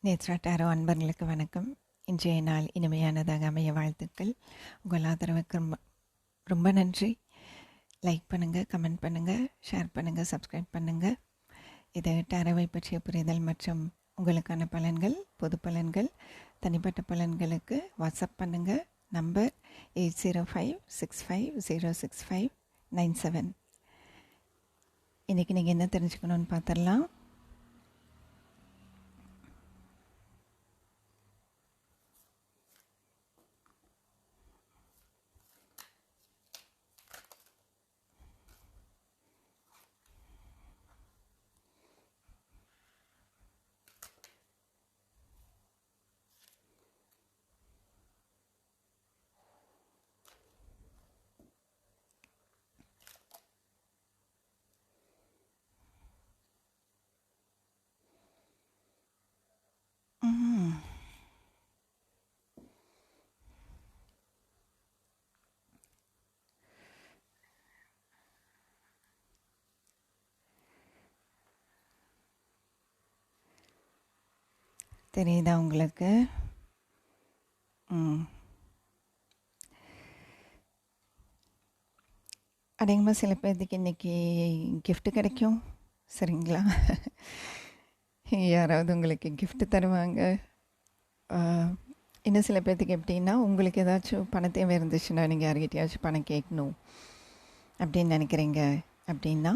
Nethra tarot அன்பர்களுக்கு வணக்கம். இன்றைய நாள் இனிமையானதாக அமைய வாழ்த்துக்கள். உங்கள் ஆதரவுக்கு ரொம்ப ரொம்ப நன்றி. லைக் பண்ணுங்கள், கமெண்ட் பண்ணுங்கள், ஷேர் பண்ணுங்கள், சப்ஸ்கிரைப் பண்ணுங்கள். இது டாரோவை பற்றிய புரிதல் மற்றும் உங்களுக்கான பலன்கள், பொது பலன்கள், தனிப்பட்ட பலன்களுக்கு வாட்ஸ்அப் பண்ணுங்கள். நம்பர் 8056506597. இன்றைக்கி நீங்கள் என்ன தெரிஞ்சுக்கணுன்னு பார்த்துடலாம். தெரியுதா உங்களுக்கு? அநேகமாக சில பேர்த்துக்கு இன்றைக்கி gift கிடைக்கும். சரிங்களா? யாராவது உங்களுக்கு gift தருவாங்க. இன்னும் சில பேர்த்துக்கு எப்படின்னா, உங்களுக்கு ஏதாச்சும் பண தேவை இருந்துச்சுன்னா, நீங்கள் யார்கிட்டயாச்சும் பணம் கேட்கணும் அப்படின்னு நினைக்கிறீங்க அப்படின்னா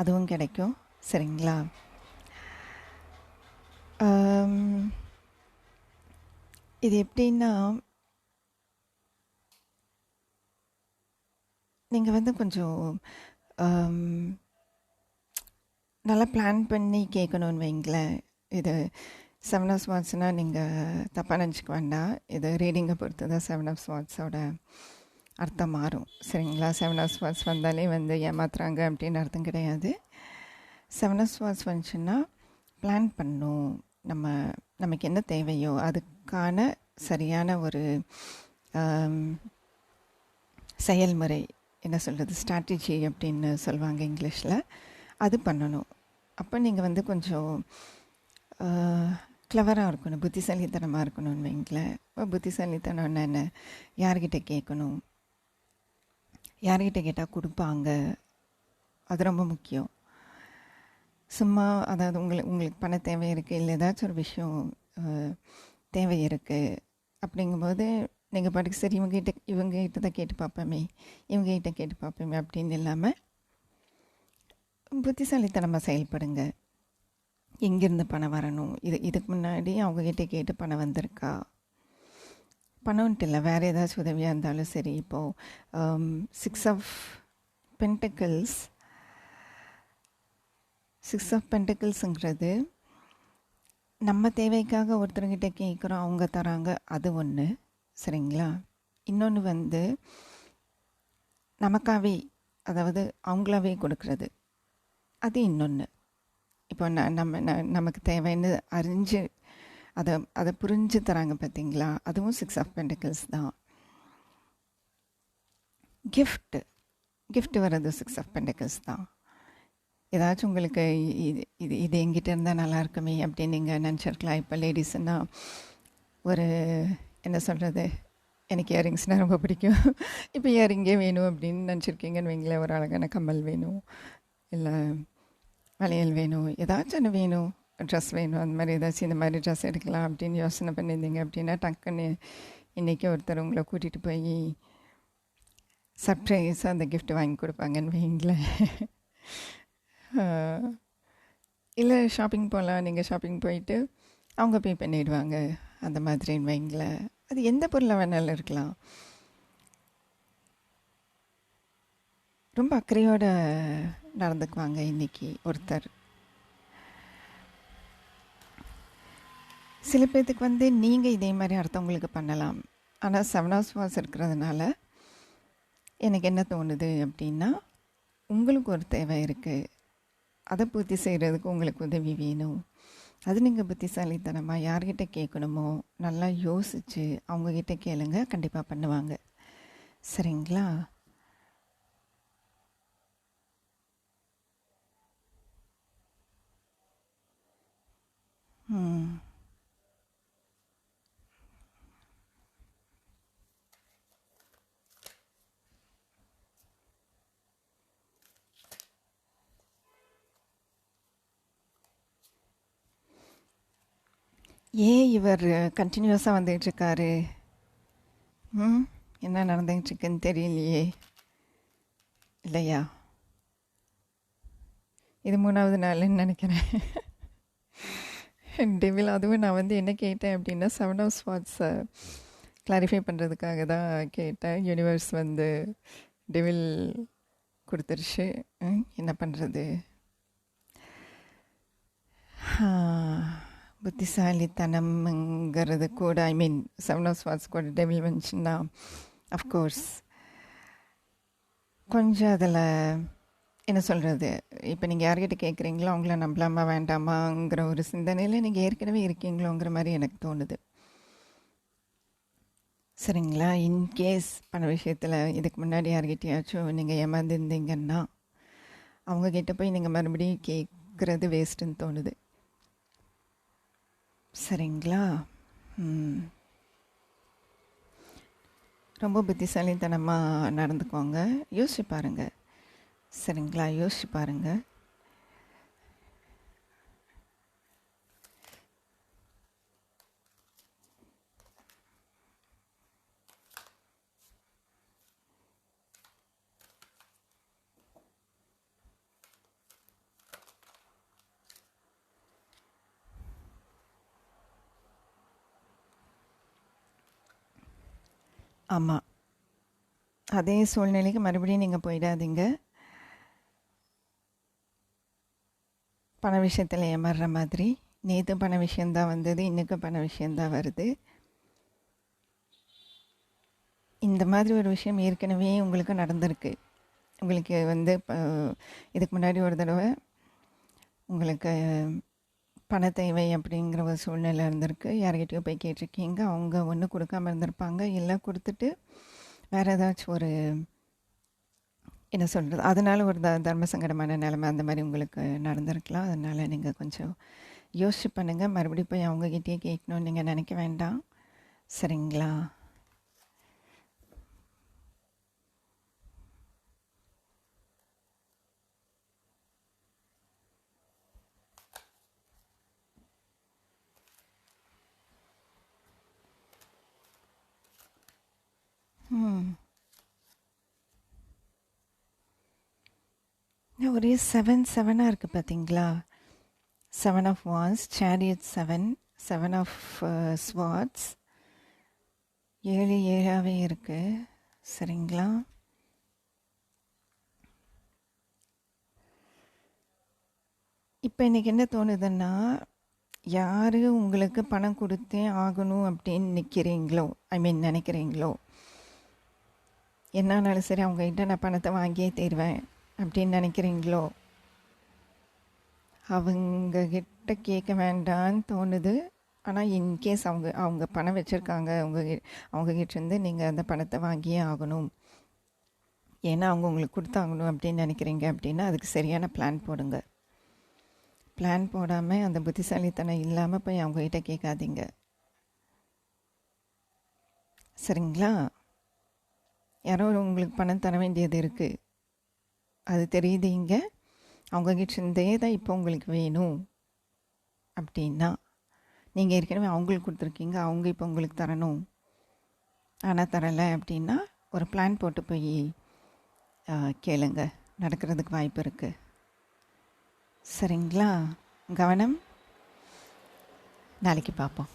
அதுவும் கிடைக்கும். சரிங்களா? இது எப்படின்னா, நீங்கள் கொஞ்சம் நல்லா பிளான் பண்ணி கேட்கணுன்னு வைங்களேன். இது 7 of Swordsனால் நீங்கள் தப்பாக நினச்சிக்க வேண்டாம். இது ரீடிங்கை பொறுத்து தான் 7 of Swordsோட அர்த்தம் மாறும். சரிங்களா? 7 of Swords வந்தாலே ஏமாத்துறாங்க அப்படின்னு அர்த்தம் கிடையாது. 7 of Swords வந்துச்சுன்னா பிளான் பண்ணணும். நமக்கு என்ன தேவையோ அதுக்கான சரியான ஒரு செயல்முறை, என்ன சொல்கிறது, ஸ்ட்ராட்டஜி அப்படின்னு சொல்லுவாங்க இங்கிலீஷில். அது பண்ணணும். அப்போ நீங்கள் கொஞ்சம் கிளவராக இருக்கணும், புத்திசாலித்தனமாக இருக்கணும்னு வைங்களேன். இப்போ புத்திசாலித்தனம்னா என்ன? யார்கிட்ட கேட்கணும், யார்கிட்ட கேட்டால் கொடுப்பாங்க, அது ரொம்ப முக்கியம். சும்மா அதாவது உங்களுக்கு பண தேவை இருக்குது, இல்லை ஏதாச்சும் ஒரு விஷயம் தேவை இருக்குது அப்படிங்கும்போது நீங்கள் பாட்டுக்கு சரி இவங்ககிட்ட தான் கேட்டு பார்ப்போமே, இவங்ககிட்ட கேட்டு பார்ப்போமே அப்படின்னு இல்லாமல் புத்திசாலித்தனமாக செயல்படுங்க. எங்கேருந்து பணம் வரணும், இதுக்கு முன்னாடி அவங்கக்கிட்ட கேட்டு பணம் வந்திருக்கா, பணம்ன்ட்டு இல்லை, வேறு ஏதாச்சும் உதவியாக இருந்தாலும் சரி. இப்போது 6 of Pentacles, 6 of Pentaclesங்கிறது நம்ம தேவைக்காக ஒருத்தர்கிட்ட கேட்குறோம், அவங்க தராங்க, அது ஒன்று. சரிங்களா? இன்னொன்று நமக்காகவே, அதாவது அவங்களாவே கொடுக்குறது, அது இன்னொன்று. இப்போ நமக்கு தேவைன்னு அறிஞ்சு அதை புரிஞ்சு தராங்க பார்த்தீங்களா, அதுவும் 6 of Pentacles தான். கிஃப்ட் வர்றது 6 of Pentacles தான். ஏதாச்சும் உங்களுக்கு இது எங்கிட்ட இருந்தால் நல்லா இருக்குமே அப்படின்னு நீங்கள் நினச்சிருக்கலாம். இப்போ லேடிஸ்னால் ஒரு என்ன சொல்கிறது, எனக்கு இயரிங்ஸ்னால் ரொம்ப பிடிக்கும், இப்போ இயரிங்கே வேணும் அப்படின்னு நினச்சிருக்கீங்கன்னு வைங்களேன். ஒரு அழகான கம்மல் வேணும், இல்லை வளையல் வேணும், ஏதாச்சும் ஒன்று வேணும், ட்ரெஸ் வேணும், அந்த மாதிரி ஏதாச்சும் இந்த மாதிரி ட்ரெஸ் எடுக்கலாம் அப்படின்னு யோசனை பண்ணியிருந்தீங்க அப்படின்னா டக்குன்னு இன்றைக்கி ஒருத்தர் உங்களை கூட்டிகிட்டு போய் சர்ப்ரைஸாக அந்த கிஃப்ட் வாங்கி கொடுப்பாங்கன்னு வைங்களேன். இல்லை ஷாப்பிங் போகலாம், நீங்கள் ஷாப்பிங் போயிட்டு அவங்க பே பண்ணிடுவாங்க, அந்த மாதிரின்னு வைங்களேன். அது எந்த பொருளை வேணாலும் இருக்கலாம். ரொம்ப அக்கறையோடு நடந்துக்குவாங்க இன்றைக்கி ஒருத்தர். சில பேர்த்துக்கு நீங்கள் இதே மாதிரி அடுத்தவங்களுக்கு பண்ணலாம். ஆனால் 7 of Swords இருக்கிறதுனால எனக்கு என்ன தோணுது அப்படின்னா, உங்களுக்கு ஒரு தேவை இருக்குது, அதை பூர்த்தி செய்கிறதுக்கு உங்களுக்கு உதவி வேணும். அது நீங்கள் புத்திசாலித்தனமாக யார்கிட்ட கேட்கணுமோ நல்லா யோசித்து அவங்கக்கிட்ட கேளுங்க, கண்டிப்பாக பண்ணுவாங்க. சரிங்களா? ஏன் இவர் கண்டினியூஸாக வந்துகிட்ருக்காரு? ம் என்ன நடந்துகிட்ருக்குன்னு தெரியலையே. இல்லையா? இது 3வது நாளுன்னு நினைக்கிறேன். டெவில் அதுவும் நான் வந்து என்ன கேட்டேன் அப்படின்னா 7 ஆஃப் ஸ்வாட்ஸை கிளாரிஃபை பண்ணுறதுக்காக தான் கேட்டேன். யூனிவர்ஸ் வந்து டெவில் கொடுத்துருச்சு. என்ன பண்ணுறது? புத்திசாலித்தனம்ங்கிறது கூட ஐ மீன் 7 ஆஃப் ஸ்வாட்ஸ் கூட டெவில் வந்துச்சுன்னா அஃப்கோர்ஸ் கொஞ்சம் அதில் என்ன சொல்கிறது, இப்போ நீங்கள் யார்கிட்ட கேட்குறீங்களோ அவங்கள நம்பலாமா வேண்டாமாங்கிற ஒரு சிந்தனையில் நீங்கள் ஏற்கனவே இருக்கீங்களோங்கிற மாதிரி எனக்கு தோணுது. சரிங்களா? இன்கேஸ் பண விஷயத்தில் இதுக்கு முன்னாடி யார்கிட்டயாச்சும் நீங்கள் ஏமாந்துருந்தீங்கன்னா அவங்கக்கிட்ட போய் நீங்கள் மறுபடியும் கேட்குறது வேஸ்ட்டுன்னு தோணுது. சரிங்களா? ரொம்ப புத்திசாலித்தனமாக நடந்துக்கோங்க. யோசிச்சு பாருங்கள். சரிங்களா? யோசிச்சு பாருங்கள். ஆமாம், அதே சூழ்நிலைக்கு மறுபடியும் நீங்கள் போயிடாதீங்க. பண விஷயத்தில் ஏமாறுற மாதிரி. நேற்று பண விஷயந்தான் வந்தது, இன்றைக்கும் பண விஷயந்தான் வருது. இந்த மாதிரி ஒரு விஷயம் ஏற்கனவே உங்களுக்கு நடந்திருக்கு. உங்களுக்கு வந்து இதுக்கு முன்னாடி ஒரு தடவை உங்களுக்கு பண தேவை அப்படிங்கிற ஒரு சூழ்நிலை இருந்திருக்கு. யார்கிட்டயோ போய் கேட்டிருக்கீங்க, அவங்க ஒன்று கொடுக்காமல் இருந்திருப்பாங்க, இல்லை கொடுத்துட்டு வேறு ஏதாச்சும் ஒரு என்ன சொல்கிறது, அதனால் ஒரு தர்ம சங்கடமான நிலைமை அந்த மாதிரி உங்களுக்கு நடந்திருக்கலாம். அதனால் நீங்கள் கொஞ்சம் யோசிச்சு பண்ணுங்கள். மறுபடியும் போய் அவங்கக்கிட்டே கேட்கணும்னு நீங்கள் நினைக்க வேண்டாம். சரிங்களா? ஒரே 7 இருக்குது பார்த்தீங்களா? 7 of wands, chariot 7, 7 of swords, 7 இருக்குது. சரிங்களா? இப்போ இன்றைக்கி என்ன தோணுதுன்னா, யார் உங்களுக்கு பணம் கொடுத்தே ஆகணும் அப்படின்னு நிற்கிறீங்களோ, ஐ மீன் நினைக்கிறீங்களோ, என்னானாலும் சரி அவங்ககிட்ட நான் பணத்தை வாங்கியே தருவேன் அப்படின்னு நினைக்கிறீங்களோ, அவங்கக்கிட்ட கேட்க வேண்டான்னு தோணுது. ஆனால் இன்கேஸ் அவங்க பணம் வச்சுருக்காங்க, அவங்கக்கிட்டேருந்து நீங்கள் அந்த பணத்தை வாங்கியே ஆகணும், ஏன்னா அவங்க உங்களுக்கு கொடுத்தாகணும் அப்படின்னு நினைக்கிறீங்க அப்படின்னா அதுக்கு சரியான பிளான் போடுங்க. பிளான் போடாமல் அந்த புத்திசாலித்தனம் இல்லாமல் போய் அவங்ககிட்ட கேட்காதீங்க. சரிங்களா? யாரோ உங்களுக்கு பணம் தர வேண்டியது இருக்குது, அது தெரியுது. இங்கே அவங்கக்கிட்டே தான் இப்போ உங்களுக்கு வேணும் அப்படின்னா நீங்கள் ஏற்கனவே அவங்களுக்கு கொடுத்துருக்கீங்க, அவங்க இப்போ உங்களுக்கு தரணும், ஆனால் தரலை அப்படின்னா ஒரு பிளான் போட்டு போய் கேளுங்க, நடக்கிறதுக்கு வாய்ப்பு இருக்குது. சரிங்களா? கவனம். நாளைக்கு பார்ப்போம்.